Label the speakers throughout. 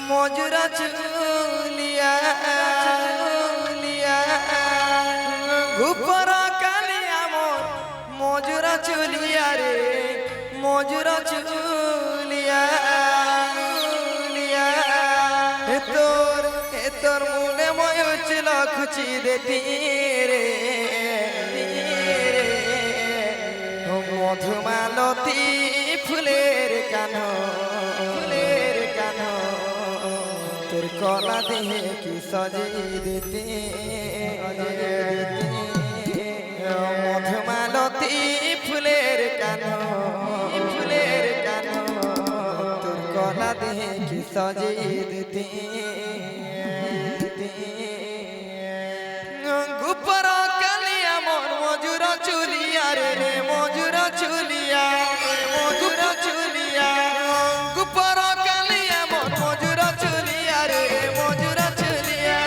Speaker 1: মজুরা চুলিয়া গুপর কালিয়া মোর মজুরা চুলিয়া রে মজুরা চুলিয়া তোর মুনে ময়ূর খুচি দেতি রে মধুমালতী ফুলের কানো তোর কলা দেহে কি সজেই দিতে মধুমালতী ফুলের কানো তোর কলা দেহে কি সজেই দিতে গুপর কালিয়া মন মজুর চুলিয়া রে মজুর চুলিয়া গুপর কালিয়া মন মজুর চুলিয়া রে মজুর চুলিয়া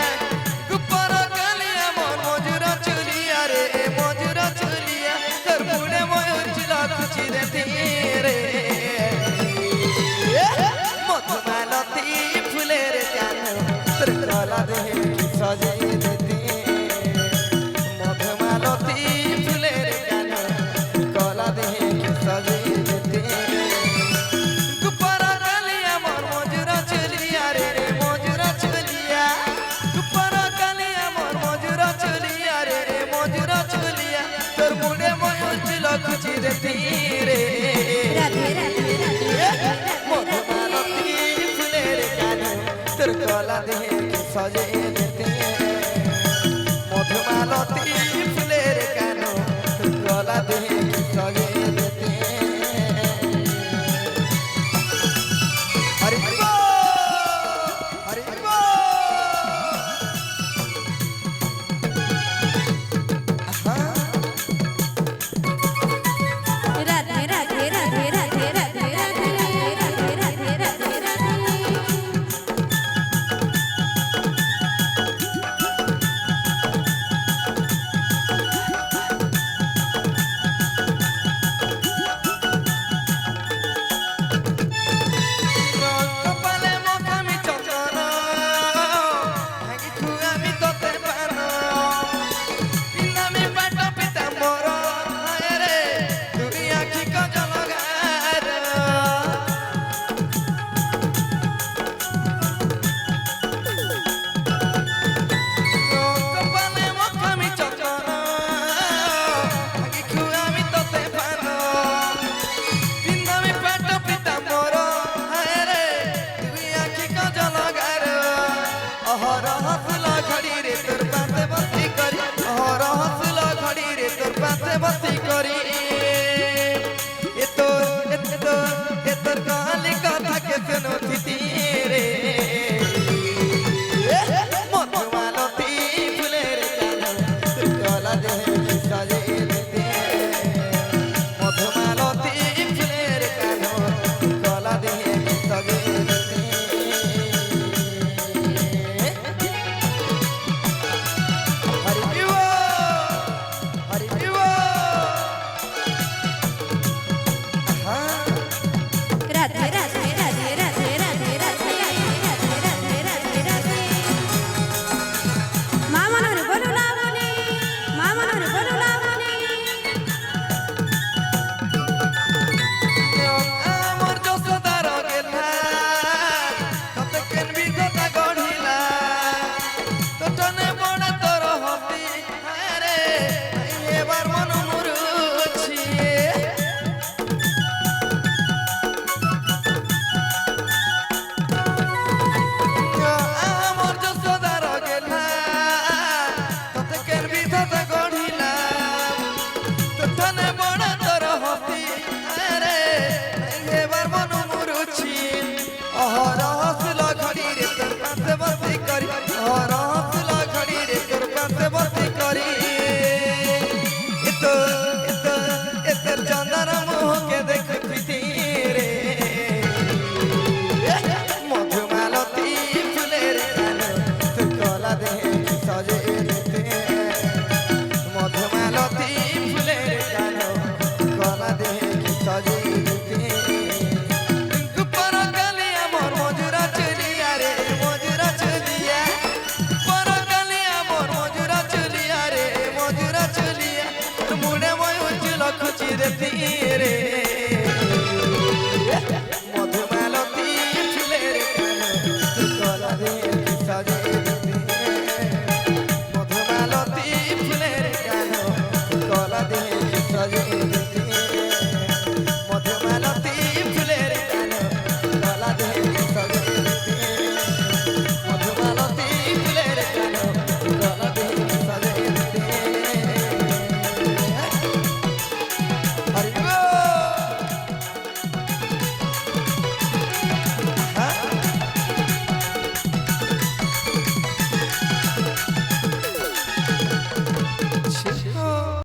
Speaker 1: গুপর কালিয়া মন মজুর চুলিয়া রে মজুর চুলিয়া তোর মুড়ে ময়ূর ছিল খুচি দেতি রে মধুমালতী ফুলের কেন তোর গলা দেহে কি সজাই দেতি মধুমালতী ফুলের কেন গলা দেহে কি সজাই দেতি গুপর কালিয়া মোর মজুর চুলিয়া রে মজুর চুলিয়া গুপর কালিয়া মোর মজুর চুলিয়া রে মজুর চুলিয়া তোর মুড়ে ময়ূর ছিল খুচি দেতি রে মধুমালতী ফুলের কেন তোর গলা দেহে কি সজাই দেতি মধুমালতী ফুলের কেন তোর গলা দেহে কি সজাই দেতি হরি বল হরি বল
Speaker 2: রাধে রাধে রাধে রাধে রাধে রাধে রাধে রাধে রাধে রাধে
Speaker 1: रे